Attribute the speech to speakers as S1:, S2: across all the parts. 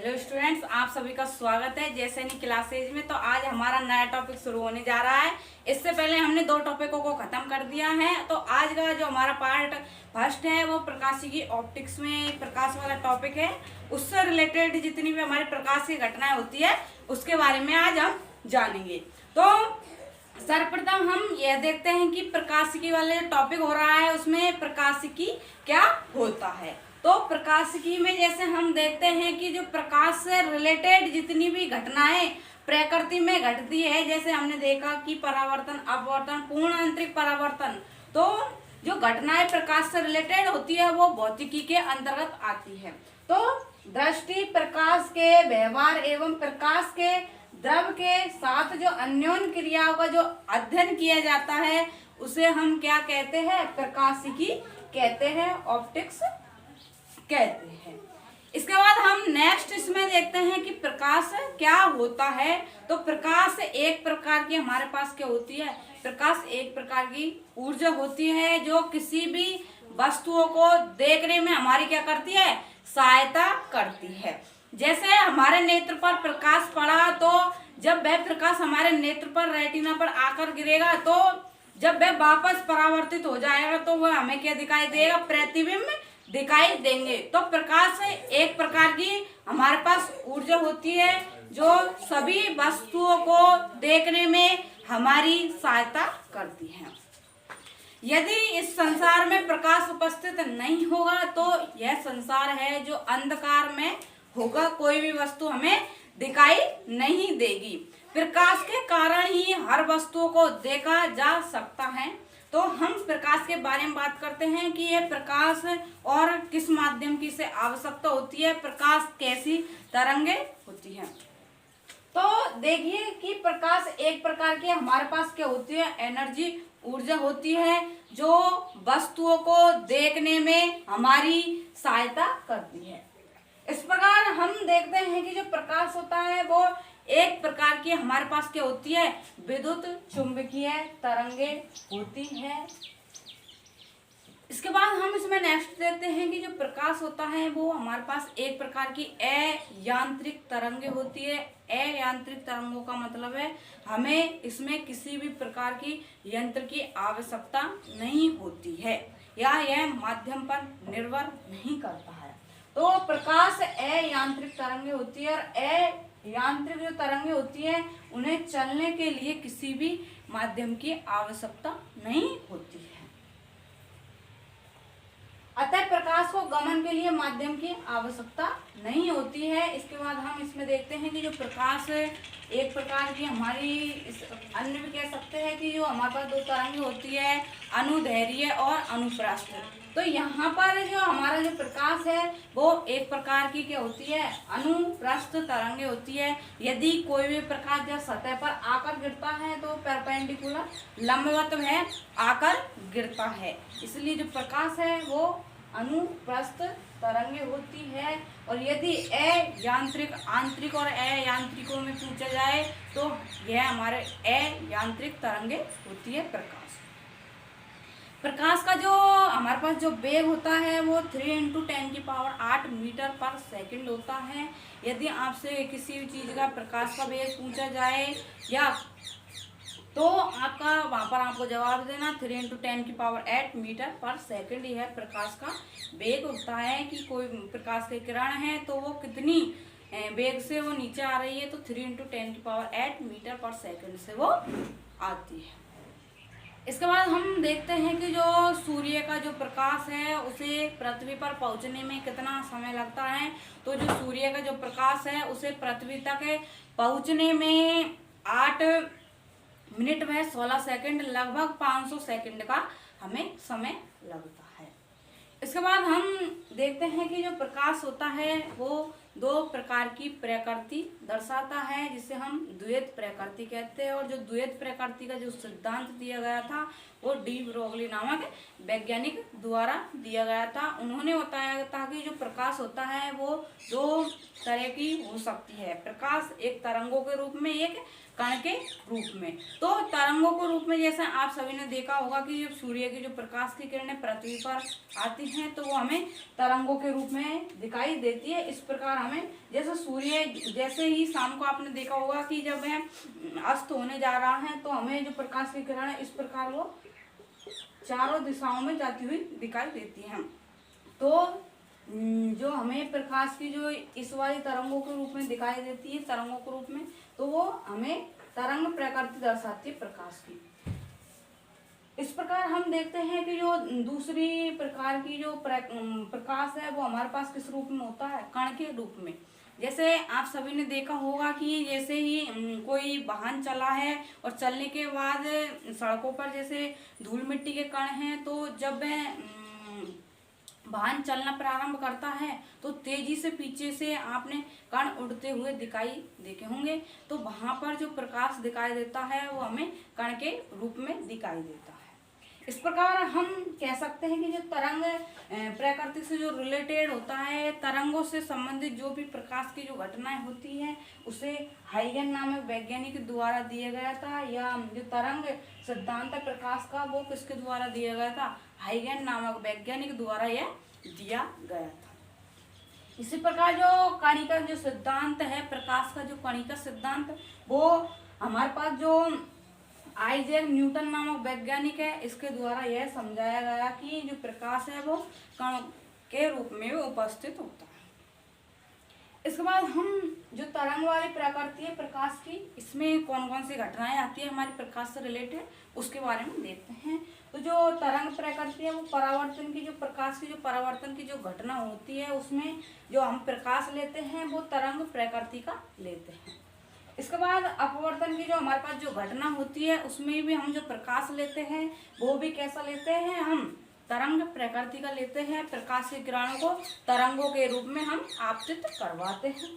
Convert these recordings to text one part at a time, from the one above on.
S1: Hello students, आप सभी का स्वागत है जैसैनिक क्लासेज में। तो आज हमारा नया टॉपिक शुरू होने जा रहा है। इससे पहले हमने 2 टॉपिकों को खत्म कर दिया है। तो आज का जो हमारा पार्ट फर्स्ट है वो प्रकाशिकी ऑप्टिक्स में प्रकाश वाला टॉपिक है। उससे रिलेटेड जितनी भी हमारी प्रकाश की घटनाएं होती है उसके बारे में आज हम जानेंगे। तो सर्वप्रथम हम यह देखते हैं कि प्रकाशिकी वाले जो टॉपिक हो रहा है उसमें प्रकाशिकी क्या होता है। तो प्रकाशिकी में जैसे हम देखते हैं कि जो प्रकाश से रिलेटेड जितनी भी घटनाएं प्रकृति में घटती है, जैसे हमने देखा कि परावर्तन, अपवर्तन, पूर्ण आंतरिक परावर्तन, तो जो घटनाएं प्रकाश से रिलेटेड होती है वो भौतिकी के अंतर्गत आती है। तो दृष्टि, प्रकाश के व्यवहार एवं प्रकाश के द्रव के साथ जो अन्योन्य क्रियाओं का जो अध्ययन किया जाता है उसे हम क्या कहते हैं? प्रकाशिकी कहते हैं, ऑप्टिक्स कहते हैं। इसके बाद हम नेक्स्ट इसमें देखते हैं कि प्रकाश क्या होता है। तो प्रकाश एक प्रकार की हमारे पास क्या होती है? प्रकाश एक प्रकार की ऊर्जा होती है जो किसी भी वस्तुओं को देखने में हमारी क्या करती है? सहायता करती है। जैसे हमारे नेत्र पर प्रकाश पड़ा तो जब वह प्रकाश हमारे नेत्र पर, रेटिना पर आकर गिरेगा तो जब वह वापस परावर्तित हो जाएगा तो वह हमें क्या दिखाई देगा? प्रतिबिंब दिखाई देंगे। तो प्रकाश एक प्रकार की हमारे पास ऊर्जा होती है जो सभी वस्तुओं को देखने में हमारी सहायता करती है। यदि इस संसार में प्रकाश उपस्थित नहीं होगा तो यह संसार है जो अंधकार में होगा, कोई भी वस्तु हमें दिखाई नहीं देगी। प्रकाश के कारण ही हर वस्तुओं को देखा जा सकता है। तो हम प्रकाश के बारे में बात करते हैं कि यह प्रकाश और किस माध्यम की इसे आवश्यकता होती है, प्रकाश कैसी तरंगे होती है। तो देखिए कि प्रकाश एक प्रकार की हमारे पास क्या होती है? एनर्जी, ऊर्जा होती है जो वस्तुओं को देखने में हमारी सहायता करती है। इस प्रकार हम देखते हैं कि जो प्रकाश होता है वो एक प्रकार की हमारे पास क्या होती है? विद्युत चुंबकीय तरंगे होती है। इसके बाद हम इसमें नेक्स्ट देखते हैं कि जो प्रकाश होता है वो हमारे पास एक प्रकार की अयांत्रिक तरंगे होती है। अयांत्रिक तरंगों का मतलब है हमें इसमें किसी भी प्रकार की यंत्र की आवश्यकता नहीं होती है या यह माध्यम पर निर्भर नहीं करता है। तो प्रकाश अयांत्रिक तरंगे होती है और यांत्रिक जो तरंगे होती है उन्हें चलने के लिए किसी भी माध्यम की आवश्यकता नहीं होती है। अतः प्रकाश को गमन के लिए माध्यम की आवश्यकता नहीं होती है। इसके बाद हम इसमें देखते हैं कि जो प्रकाश एक प्रकार की हमारी अन्य भी कह सकते हैं कि जो हमारे पास 2 तरंगे होती है, अनुदैर्घ्य और अनुप्रस्थ। तो यहाँ पर जो हमारा जो प्रकाश है वो एक प्रकार की क्या होती है? अनुप्रस्थ तरंगे होती है। यदि कोई भी प्रकाश जब सतह पर आकर गिरता है तो परपेंडिकुलर, लंबवत है आकर गिरता है, इसलिए जो प्रकाश है वो अनुप्रस्थ तरंगे होती है। और यदि अयांत्रिक, आंतरिक और अयांत्रिकों में पूछा जाए तो यह हमारे अयांत्रिक तरंगे होती है। प्रकाश का जो हमारे पास जो वेग होता है वो 3 × 10⁸ मीटर पर सेकंड होता है। यदि आपसे किसी भी चीज का प्रकाश का वेग पूछा जाए या तो आपका वहां पर आपको जवाब देना 3 × 10⁸ मीटर पर सेकंड। यह प्रकाश का वेग होता है कि कोई प्रकाश के किरण है तो वो कितनी वेग से वो नीचे आ रही है, तो 3 × 10⁸ मीटर पर सेकंड से वो आती है। इसके बाद हम देखते हैं कि जो सूर्य का जो प्रकाश है उसे पृथ्वी पर पहुंचने में कितना समय लगता है। तो जो सूर्य का जो प्रकाश है उसे पृथ्वी तक पहुंचने में 8 मिनट में 16 सेकंड, लगभग 500 सेकंड का हमें समय लगता है। इसके बाद हम देखते हैं कि जो प्रकाश होता है वो 2 प्रकार की प्रकृति दर्शाता है जिसे हम द्वैत प्रकृति कहते हैं। और जो द्वैत प्रकृति का जो सिद्धांत दिया गया था वो डी ब्रोगली नामक वैज्ञानिक द्वारा दिया गया था। उन्होंने बताया था कि जो प्रकाश होता है वो 2 तरह की हो सकती है। प्रकाश एक तरंगों के रूप में, एक कण के रूप में। तो तरंगों के रूप में जैसे आप सभी ने देखा होगा कि जब सूर्य की जो प्रकाश की किरणें पृथ्वी पर आती हैं तो वो हमें तरंगों के रूप में दिखाई देती है। इस प्रकार हमें जैसे सूर्य जैसे ही शाम को आपने देखा होगा कि जब वह अस्त होने जा रहा है तो हमें जो प्रकाश की किरण है इस प्रकार वो चारों दिशाओं में जाती हुई दिखाई देती है। तो जो हमें प्रकाश की जो इस वाली तरंगों के रूप में दिखाई देती है, तरंगों के रूप में, तो वो हमें तरंग प्रकृति दर्शाती है प्रकाश की। इस प्रकार हम देखते हैं कि जो दूसरी प्रकार की जो प्रकाश है वो हमारे पास किस रूप में होता है, कण के रूप में। जैसे आप सभी ने देखा होगा कि जैसे ही कोई वाहन चला है और चलने के बाद सड़कों पर जैसे धूल मिट्टी के कण हैं, तो जब वह वाहन चलना प्रारंभ करता है तो तेजी से पीछे से आपने कण उड़ते हुए दिखाई देखे होंगे। तो वहां पर जो प्रकाश दिखाई देता है वो हमें कण के रूप में दिखाई देता है। इस प्रकार हम कह सकते हैं कि जो तरंग प्रकृति से जो रिलेटेड होता है, तरंगों से संबंधित जो भी प्रकाश की जो घटनाएं होती हैं उसे हाइगन नामक वैज्ञानिक द्वारा दिया गया था। या जो तरंग सिद्धांत है प्रकाश का वो किसके द्वारा दिया गया था, हाइगन नामक वैज्ञानिक द्वारा यह दिया गया था। इसी प्रकार जो कणिका जो सिद्धांत है प्रकाश का, जो कणिका सिद्धांत, वो हमारे पास जो आइजैक न्यूटन नामक वैज्ञानिक है इसके द्वारा यह समझाया गया कि जो प्रकाश है वो कण के रूप में उपस्थित होता है। इसके बाद हम जो तरंग वाली प्रकृति है प्रकाश की, इसमें कौन कौन सी घटनाएं आती है हमारे प्रकाश से रिलेटेड उसके बारे में देखते हैं। तो जो तरंग प्रकृति है वो परावर्तन की जो प्रकाश की जो परावर्तन की जो घटना होती है उसमें जो हम प्रकाश लेते हैं वो तरंग प्रकृति का लेते हैं। इसके बाद अपवर्तन की जो हमारे पास जो घटना होती है उसमें भी हम जो प्रकाश लेते हैं वो भी कैसा लेते हैं, हम तरंग प्रकृति का लेते हैं। प्रकाश के किरणों को तरंगों के रूप में हम आपतित करवाते हैं।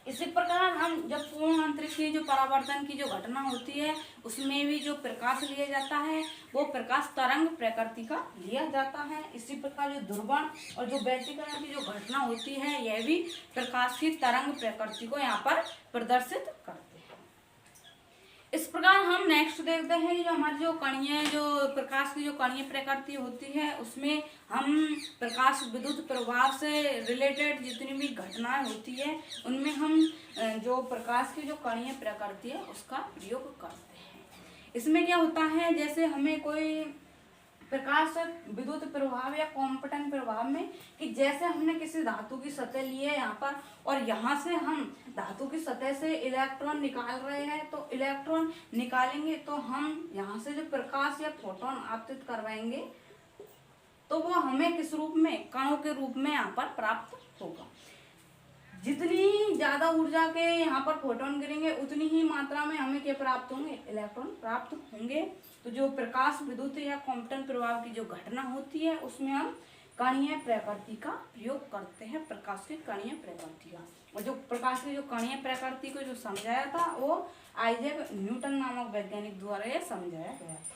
S1: इसी प्रकार हम जब पूर्ण अंतरिक्ष की जो परावर्तन की जो घटना होती है उसमें भी जो प्रकाश लिया जाता है वो प्रकाश तरंग प्रकृति का लिया जाता है। इसी प्रकार जो ध्रुवण और जो व्यतिकरण की जो घटना होती है यह भी प्रकाश की तरंग प्रकृति को यहाँ पर प्रदर्शित करते हैं। इस प्रकार हम नेक्स्ट देखते हैं कि जो हमारी जो कणीय जो प्रकाश की जो कणीय प्रकृति होती है उसमें हम प्रकाश विद्युत प्रभाव से रिलेटेड जितनी भी घटनाएं होती है उनमें हम जो प्रकाश की जो कणीय प्रकृति है उसका प्रयोग करते हैं। इसमें क्या होता है, जैसे हमें कोई प्रकाश विद्युत प्रभाव या कॉम्पटन प्रभाव में कि जैसे हमने किसी धातु की सतह ली है यहाँ पर और यहाँ से हम धातु की सतह से इलेक्ट्रॉन निकाल रहे हैं, तो इलेक्ट्रॉन निकालेंगे तो हम यहाँ से जो प्रकाश या फोटोन आपतित करवाएंगे तो वो हमें किस रूप में, कणों के रूप में यहाँ पर प्राप्त होगा। जितनी ज्यादा ऊर्जा के यहाँ पर फोटोन गिरेंगे उतनी ही मात्रा में हमें क्या प्राप्त होंगे, इलेक्ट्रॉन प्राप्त होंगे। तो जो प्रकाश विद्युत या कॉम्पटन प्रभाव की जो घटना होती है उसमें हम कणीय प्रकृति का प्रयोग करते हैं, प्रकाश की कणीय प्रकृति का। और जो प्रकाश की जो कणीय प्रकृति को जो समझाया था वो आइजैक न्यूटन नामक वैज्ञानिक द्वारा यह समझाया गया था।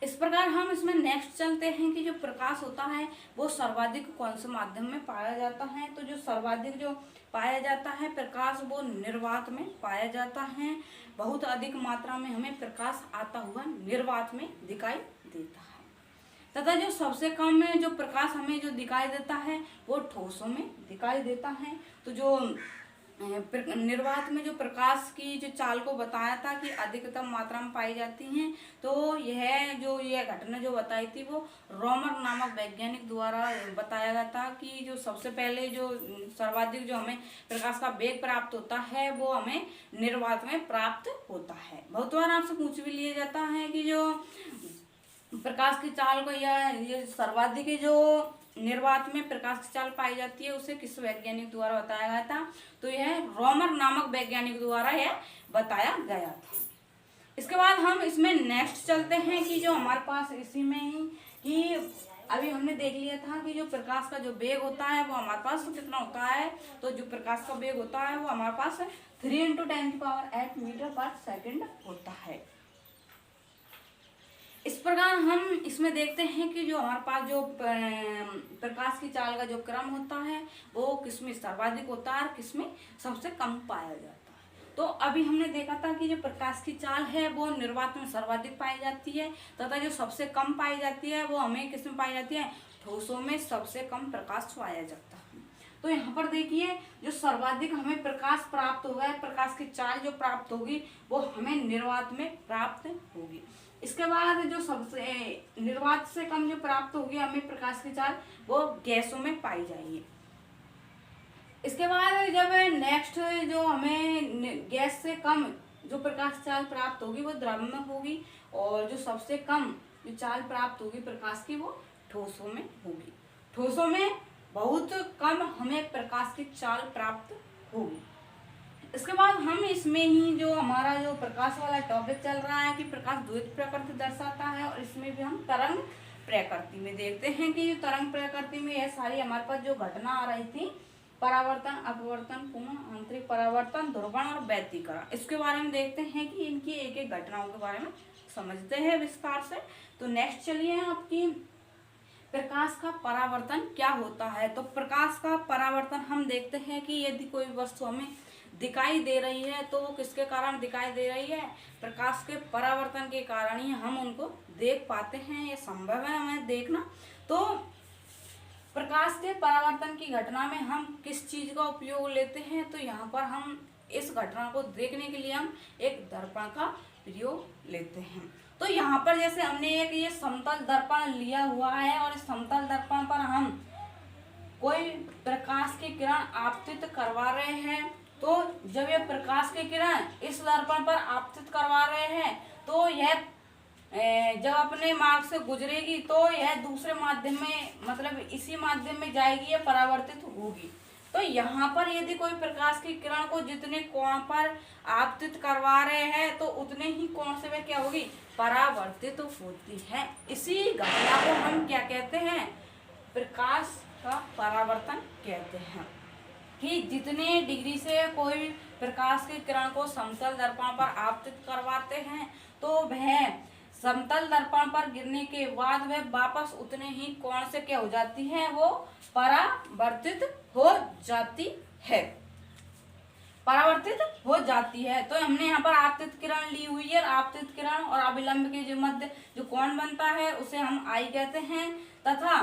S1: इस प्रकार हम इसमें नेक्स्ट चलते हैं कि जो प्रकाश होता है वो सर्वाधिक कौन से माध्यम में पाया जाता है। तो जो सर्वाधिक जो पाया जाता है प्रकाश वो निर्वात में पाया जाता है। बहुत अधिक मात्रा में हमें प्रकाश आता हुआ निर्वात में दिखाई देता है। तथा जो सबसे कम में जो प्रकाश हमें जो दिखाई देता है वो ठोसों में दिखाई देता है। तो जो निर्वात में जो प्रकाश की जो चाल को बताया था कि अधिकतम मात्रा में पाई जाती हैं, तो यह घटना जो बताई थी वो रोमर नामक वैज्ञानिक द्वारा बताया गया था कि जो सबसे पहले जो सर्वाधिक जो हमें प्रकाश का वेग प्राप्त होता है वो हमें निर्वात में प्राप्त होता है। बहुत बार आपसे पूछ भी लिया जाता है कि जो प्रकाश की चाल को या ये सर्वाधिक जो निर्वात में प्रकाश की चाल पाई जाती है उसे किस वैज्ञानिक द्वारा बताया गया था, तो यह रोमर नामक वैज्ञानिक द्वारा यह बताया गया था। इसके बाद हम इसमें नेक्स्ट चलते हैं कि जो हमारे पास इसी में ही कि अभी हमने देख लिया था कि जो प्रकाश का जो वेग होता है वो हमारे पास कितना होता है। तो जो प्रकाश का वेग होता है वो हमारे पास 3 × 10⁸ मीटर पर सेकेंड होता है। इस प्रकार हम इसमें देखते हैं कि जो हमारे पास जो प्रकाश की चाल का जो क्रम होता है वो किसमें सर्वाधिक होता है और किसमें सबसे कम पाया जाता है। तो अभी हमने देखा था कि जो प्रकाश की चाल है वो निर्वात में सर्वाधिक पाई जाती है तथा जो सबसे कम पाई जाती है वो हमें किसमें पाई जाती है, ठोसों में सबसे कम प्रकाश पाया जाता है। तो यहाँ पर देखिए जो सर्वाधिक हमें प्रकाश प्राप्त होगा, प्रकाश की चाल जो प्राप्त होगी वो हमें निर्वात में प्राप्त होगी। इसके बाद जो सबसे निर्वात से कम जो प्राप्त होगी हमें प्रकाश की चाल वो गैसों में पाई जाएगी। इसके बाद जब नेक्स्ट जो हमें गैस से कम जो प्रकाश चाल प्राप्त होगी वो द्रव में होगी और जो सबसे कम जो चाल प्राप्त होगी प्रकाश की वो ठोसों में होगी। ठोसों में बहुत कम हमें प्रकाश की चाल प्राप्त होगी। इसके बाद हम इसमें ही जो हमारा जो प्रकाश वाला टॉपिक चल रहा है कि प्रकाश द्वैत प्रकृति दर्शाता है और इसमें भी हम तरंग प्रकृति में देखते हैं कि जो तरंग प्रकृति में यह सारी हमारे पास जो घटना आ रही थी, परावर्तन, अपवर्तन, पूर्ण आंतरिक परावर्तन, ध्रुवण और व्यतिकरण, इसके बारे में देखते हैं कि इनकी एक एक घटनाओं के बारे में समझते हैं विस्तार से। तो नेक्स्ट चलिए आपकी प्रकाश का परावर्तन क्या होता है। तो प्रकाश का परावर्तन हम देखते हैं कि यदि कोई वस्तु हमें दिखाई दे रही है तो वो किसके कारण दिखाई दे रही है, प्रकाश के परावर्तन के कारण ही हम उनको देख पाते हैं, ये संभव है हमें देखना। तो प्रकाश के परावर्तन की घटना में हम किस चीज का उपयोग लेते हैं, तो यहाँ पर हम इस घटना को देखने के लिए हम एक दर्पण का प्रयोग लेते हैं। तो यहाँ पर जैसे हमने एक ये समतल दर्पण लिया हुआ है और इस समतल दर्पण पर हम कोई प्रकाश की किरण आपतित करवा रहे हैं, तो जब ये प्रकाश की किरण इस दर्पण पर आपतित करवा रहे हैं तो यह जब अपने मार्ग से गुजरेगी तो यह दूसरे माध्यम में मतलब इसी माध्यम में जाएगी, यह परावर्तित होगी। तो यहाँ पर यदि कोई प्रकाश की किरण को जितने कोण पर आपतित करवा रहे हैं तो उतने ही कोण से वह क्या होगी, परावर्तित होती है। इसी घटना को हम क्या कहते हैं, प्रकाश का परावर्तन कहते हैं। कि जितने डिग्री से कोई प्रकाश की किरण को समतल दर्पण पर आपतित करवाते हैं तो वह समतल दर्पण पर गिरने के बाद वह वापस उतने ही कोण से क्या हो जाती है, वो परावर्तित हो जाती है, परावर्तित हो जाती है। तो हमने यहाँ पर आपतित किरण ली हुई है, आपतित किरण और अभिलंब के जो मध्य जो कोण बनता है उसे हम आई कहते हैं, तथा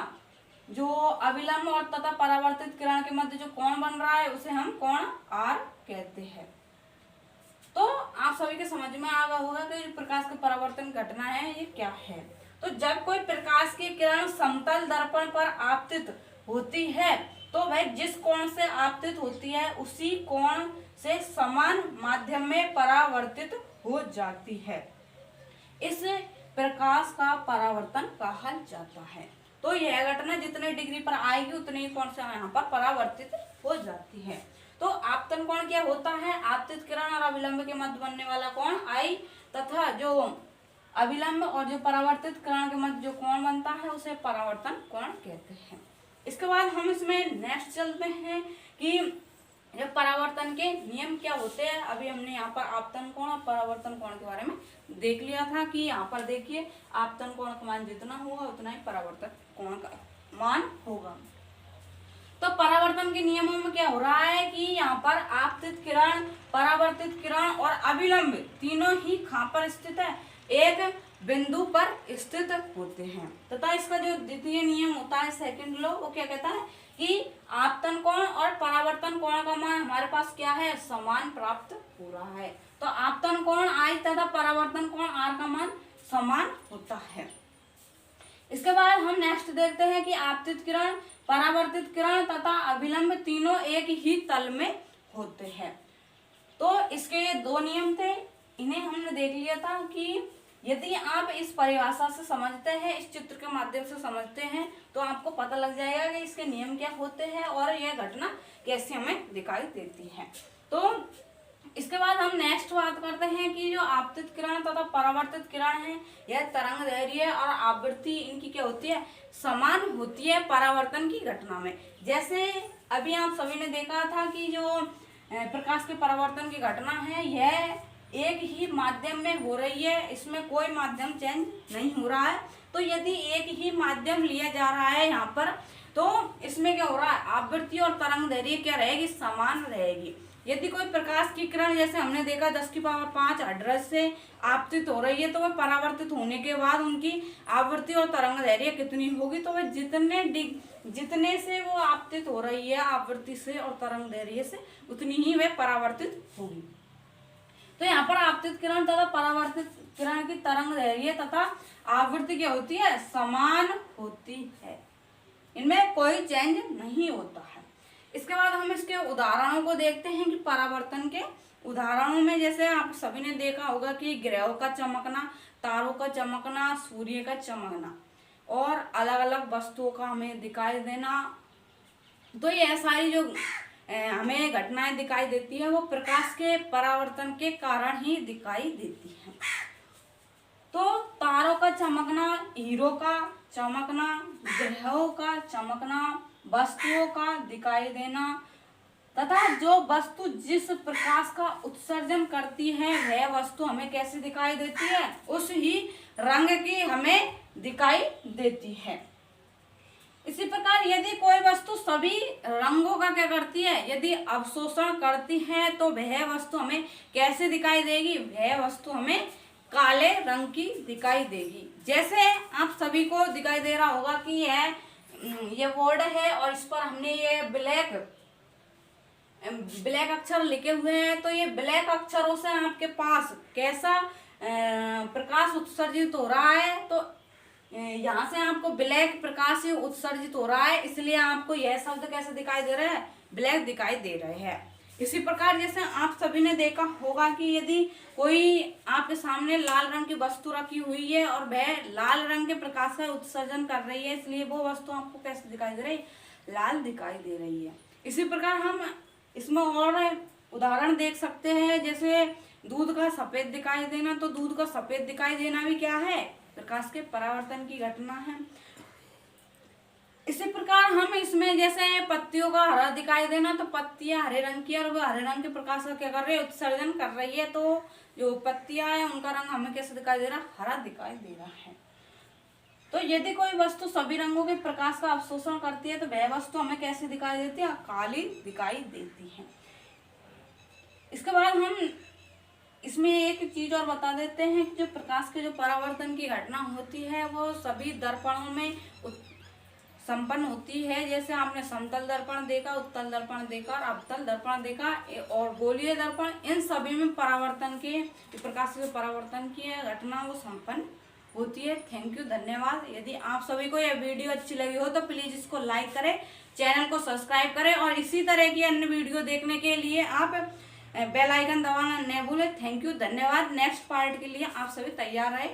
S1: जो अभिलंब और तथा परावर्तित किरण के मध्य जो कोण बन रहा है उसे हम कोण आर कहते हैं। तो आप सभी के समझ में आ गया होगा कि प्रकाश के परावर्तन घटना है ये क्या है। तो जब कोई प्रकाश की किरण समतल दर्पण पर आपतित होती है तो वह जिस कोण से आपतित होती है उसी कोण से समान माध्यम में परावर्तित हो जाती है। इस प्रकाश का परावर्तन कहा जाता है। तो यह घटना जितने डिग्री पर आएगी उतने ही कोण से यहाँ पर परावर्तित हो जाती है। तो आपतन कोण क्या होता है, आपतित किरण और अभिलंब के मध्य बनने वाला कोण आई तथा जो अभिलंब और जो परावर्तित किरण के मध्य जो कोण बनता है उसे परावर्तन कोण कहते हैं। इसके बाद हम इसमें नेक्स्ट चलते हैं कि ये परावर्तन के नियम क्या होते हैं। अभी हमने यहाँ पर आपतन कोण और परावर्तन कोण के बारे में देख लिया था कि यहाँ पर देखिए आपतन कोण का मान जितना होगा उतना ही परावर्तन कोण का मान होगा। तो परावर्तन के नियमों में क्या हो रहा है कि यहाँ पर आपतित किरण, परावर्तित किरण और अभिलंब तीनों ही कहाँ पर स्थित है, एक बिंदु पर स्थित होते हैं। तथा इसका जो द्वितीय नियम होता है सेकंड लॉ, वो क्या कहता है कि आपतन कोण और परावर्तन कोण का मान हमारे पास क्या है, समान प्राप्त हो रहा है। तो आपतन कोण आई तथा परावर्तन कोण आर का मान समान होता है। इसके बाद हम नेक्स्ट देखते हैं कि आपतित किरण, परावर्तित किरण तथा अभिलंब तीनों एक ही तल में होते हैं। तो इसके दो नियम थे, इन्हें हमने देख लिया था कि यदि आप इस परिभाषा से समझते हैं, इस चित्र के माध्यम से समझते हैं तो आपको पता लग जाएगा कि इसके नियम क्या होते हैं और यह घटना कैसे हमें दिखाई देती है। तो इसके बाद हम नेक्स्ट बात करते हैं कि जो आपतित किरण तथा परावर्तित किरण है यह तरंग दैर्घ्य और आवृत्ति इनकी क्या होती है, समान होती है परावर्तन की घटना में। जैसे अभी आप सभी ने देखा था कि जो प्रकाश के परावर्तन की घटना है यह एक ही माध्यम में हो रही है, इसमें कोई माध्यम चेंज नहीं हो रहा है। तो यदि एक ही माध्यम लिया जा रहा है यहाँ पर, तो इसमें क्या हो रहा है, आवृत्ति और तरंग दैर्घ्य क्या रहेगी, समान रहेगी। यदि कोई प्रकाश की किरण जैसे हमने देखा 10⁵ हर्ट्ज से आपतित हो रही है, तो वह परावर्तित होने के बाद उनकी आवृत्ति और तरंग दैर्घ्य कितनी होगी, तो वह जितने से वो आपतित हो रही है आवृत्ति से और तरंग दैर्घ्य से, उतनी ही वह परावर्तित होगी। तो यहाँ पर आपतित किरण तथा परावर्तित किरण की तरंग दैर्घ्य तथा आवृत्ति क्या होती है, समान होती है, इनमें कोई चेंज नहीं होता है। इसके बाद हम इसके उदाहरणों को देखते हैं कि परावर्तन के उदाहरणों में जैसे आप सभी ने देखा होगा कि ग्रहों का चमकना, तारों का चमकना, सूर्य का चमकना और अलग अलग वस्तुओं का हमें दिखाई देना। तो ये सारी जो हमें घटनाएं दिखाई देती है वो प्रकाश के परावर्तन के कारण ही दिखाई देती है। तो तारों का चमकना, हीरो का चमकना, ग्रहों का चमकना, वस्तुओं का दिखाई देना तथा जो वस्तु जिस प्रकाश का उत्सर्जन करती है वह वस्तु हमें कैसे दिखाई देती है, उस ही रंग की हमें दिखाई देती है। इसी प्रकार यदि कोई वस्तु सभी रंगों का क्या करती है, यदि अवशोषण करती है, तो वह वस्तु हमें कैसे दिखाई देगी, वह वस्तु हमें काले रंग की दिखाई देगी। जैसे आप सभी को दिखाई दे रहा होगा कि ये बोर्ड है और इस पर हमने ये ब्लैक अक्षर लिखे हुए हैं। तो ये ब्लैक अक्षरों से आपके पास कैसा प्रकाश उत्सर्जित हो रहा है, तो यहाँ से आपको ब्लैक प्रकाश ही उत्सर्जित हो रहा है, इसलिए आपको यह शब्द कैसे दिखाई दे रहा है, ब्लैक दिखाई दे रहे हैं। इसी प्रकार जैसे आप सभी ने देखा होगा कि यदि कोई आपके सामने लाल रंग की वस्तु रखी हुई है और वह लाल रंग के प्रकाश का उत्सर्जन कर रही है, इसलिए वो वस्तु आपको कैसे दिखाई दे रही है, लाल दिखाई दे रही है। इसी प्रकार हम इसमें और उदाहरण देख सकते हैं, जैसे दूध का सफेद दिखाई देना। तो दूध का सफेद दिखाई देना भी क्या है, प्रकाश के परावर्तन की घटना है। इसी प्रकार हम इसमें जैसे पत्तियों का हरा दिखाई देना, तो पत्तियां हरे रंग की और वो हरे रंग के प्रकाश का क्या कर रही है, उत्सर्जन कर रही है। तो जो पत्तियां है उनका रंग हमें कैसे दिखाई दे रहा है, हरा दिखाई दे रहा है। तो यदि कोई वस्तु सभी रंगों के प्रकाश का अवशोषण करती है, तो वह वस्तु हमें कैसे दिखाई देती है, काली दिखाई देती है। इसके बाद हम इसमें एक चीज और बता देते हैं कि जो प्रकाश के जो परावर्तन की घटना होती है वो सभी दर्पणों में संपन्न होती है। जैसे आपने समतल दर्पण देखा, उत्तल दर्पण देखा और अवतल दर्पण देखा और गोलीय दर्पण, इन सभी में परावर्तन के प्रकाश के परावर्तन की घटना वो संपन्न होती है। थैंक यू, धन्यवाद। यदि आप सभी को यह वीडियो अच्छी लगी हो तो प्लीज इसको लाइक करें, चैनल को सब्सक्राइब करें और इसी तरह की अन्य वीडियो देखने के लिए आप बेल आइकन दबाना न भूलें। थैंक यू, धन्यवाद। नेक्स्ट पार्ट के लिए आप सभी तैयार रहे।